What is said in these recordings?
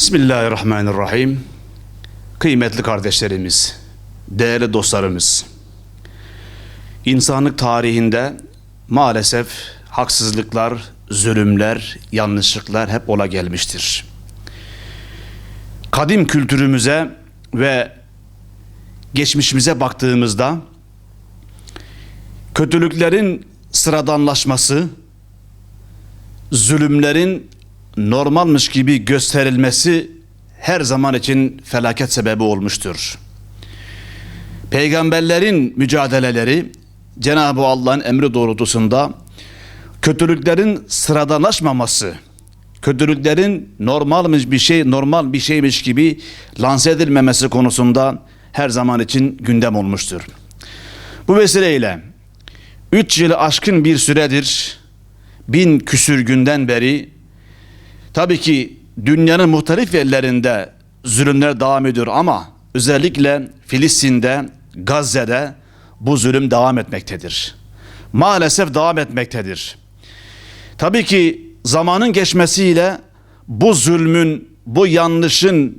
Bismillahirrahmanirrahim. Kıymetli kardeşlerimiz, değerli dostlarımız, insanlık tarihinde maalesef haksızlıklar, zulümler, yanlışlıklar hep ola gelmiştir. Kadim kültürümüze ve geçmişimize baktığımızda kötülüklerin sıradanlaşması, zulümlerin normalmiş gibi gösterilmesi her zaman için felaket sebebi olmuştur. Peygamberlerin mücadeleleri Cenab-ı Allah'ın emri doğrultusunda kötülüklerin sıradanlaşmaması, kötülüklerin normal bir şeymiş gibi lanse edilmemesi konusunda her zaman için gündem olmuştur. Bu vesileyle 3 yılı aşkın bir süredir, 1000 küsür günden beri tabii ki dünyanın muhtelif yerlerinde zulümler devam ediyor ama özellikle Filistin'de, Gazze'de bu zulüm devam etmektedir. Maalesef devam etmektedir. Tabii ki zamanın geçmesiyle bu zulmün, bu yanlışın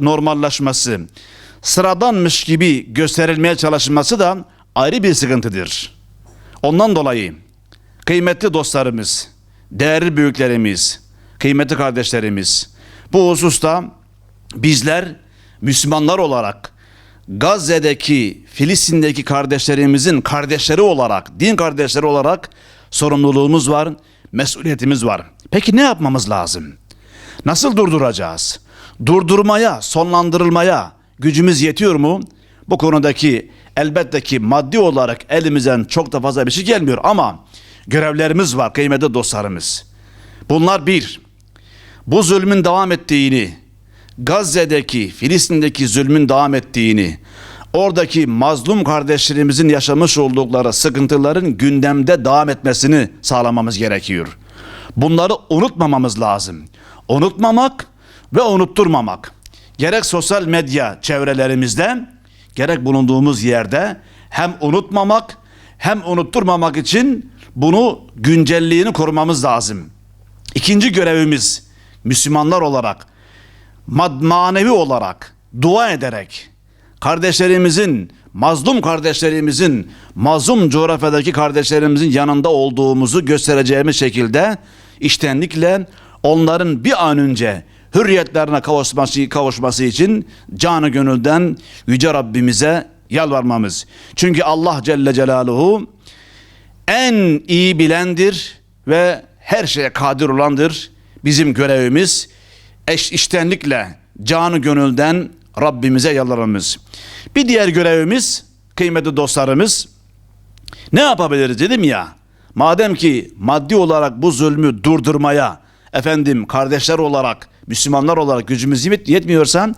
normallaşması, sıradanmış gibi gösterilmeye çalışılması da ayrı bir sıkıntıdır. Ondan dolayı kıymetli dostlarımız, değerli büyüklerimiz, kıymetli kardeşlerimiz, bu hususta bizler Müslümanlar olarak Gazze'deki, Filistin'deki kardeşlerimizin kardeşleri olarak, din kardeşleri olarak sorumluluğumuz var, mesuliyetimiz var. Peki ne yapmamız lazım? Nasıl durduracağız? Durdurmaya, sonlandırılmaya gücümüz yetiyor mu? Bu konudaki elbette ki maddi olarak elimizden çok da fazla bir şey gelmiyor ama görevlerimiz var kıymetli dostlarımız. Bunlar bir, bu zulmün devam ettiğini, Gazze'deki, Filistin'deki zulmün devam ettiğini, oradaki mazlum kardeşlerimizin yaşamış oldukları sıkıntıların gündemde devam etmesini sağlamamız gerekiyor. Bunları unutmamamız lazım. Unutmamak ve unutturmamak. Gerek sosyal medya çevrelerimizde, gerek bulunduğumuz yerde hem unutmamak hem unutturmamak için bunu güncelliğini korumamız lazım. İkinci görevimiz Müslümanlar olarak, manevi olarak, dua ederek, mazlum kardeşlerimizin, mazlum coğrafyadaki kardeşlerimizin yanında olduğumuzu göstereceğimiz şekilde içtenlikle onların bir an önce hürriyetlerine kavuşması için canı gönülden Yüce Rabbimize yalvarmamız. Çünkü Allah Celle Celaluhu en iyi bilendir ve her şeye kadir olandır. Bizim görevimiz içtenlikle canı gönülden Rabbimize yalvarmamız. Bir diğer görevimiz kıymetli dostlarımız, ne yapabiliriz dedim ya, madem ki maddi olarak bu zulmü durdurmaya kardeşler olarak, Müslümanlar olarak gücümüz yetmiyorsa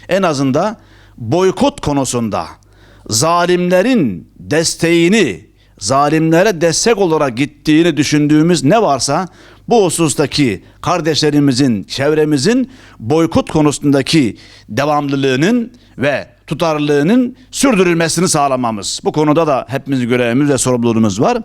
en azından boykot konusunda zalimlerin desteğini, zalimlere destek olarak gittiğini düşündüğümüz ne varsa bu husustaki kardeşlerimizin, çevremizin boykot konusundaki devamlılığının ve tutarlılığının sürdürülmesini sağlamamız. Bu konuda da hepimizin görevimiz ve sorumluluğumuz var.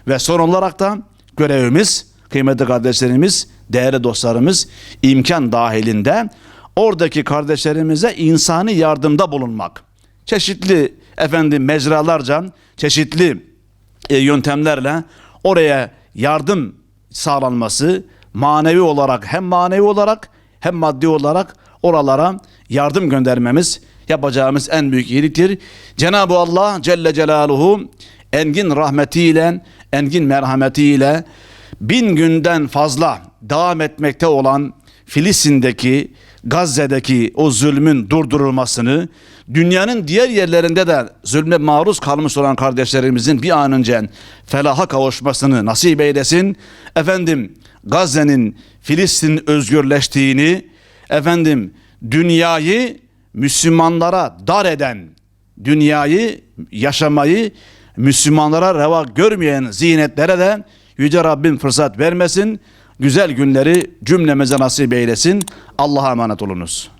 Ve son olarak da görevimiz, kıymetli kardeşlerimiz, değerli dostlarımız, imkan dahilinde oradaki kardeşlerimize insani yardımda bulunmak. Çeşitli mecralarca, çeşitli yöntemlerle oraya yardım sağlanması, manevi olarak hem maddi olarak oralara yardım göndermemiz yapacağımız en büyük iyiliktir. Cenab-ı Allah Celle Celaluhu engin rahmetiyle, engin merhametiyle 1000 günden fazla devam etmekte olan Filistin'deki, Gazze'deki o zulmün durdurulmasını, dünyanın diğer yerlerinde de zulme maruz kalmış olan kardeşlerimizin bir an önce felaha kavuşmasını nasip eylesin. Gazze'nin, Filistin özgürleştiğini, dünyayı Müslümanlara dar eden, dünyayı yaşamayı Müslümanlara reva görmeyen zihniyetlere de Yüce Rabbim fırsat vermesin. Güzel günleri cümlemize nasip eylesin. Allah'a emanet olunuz.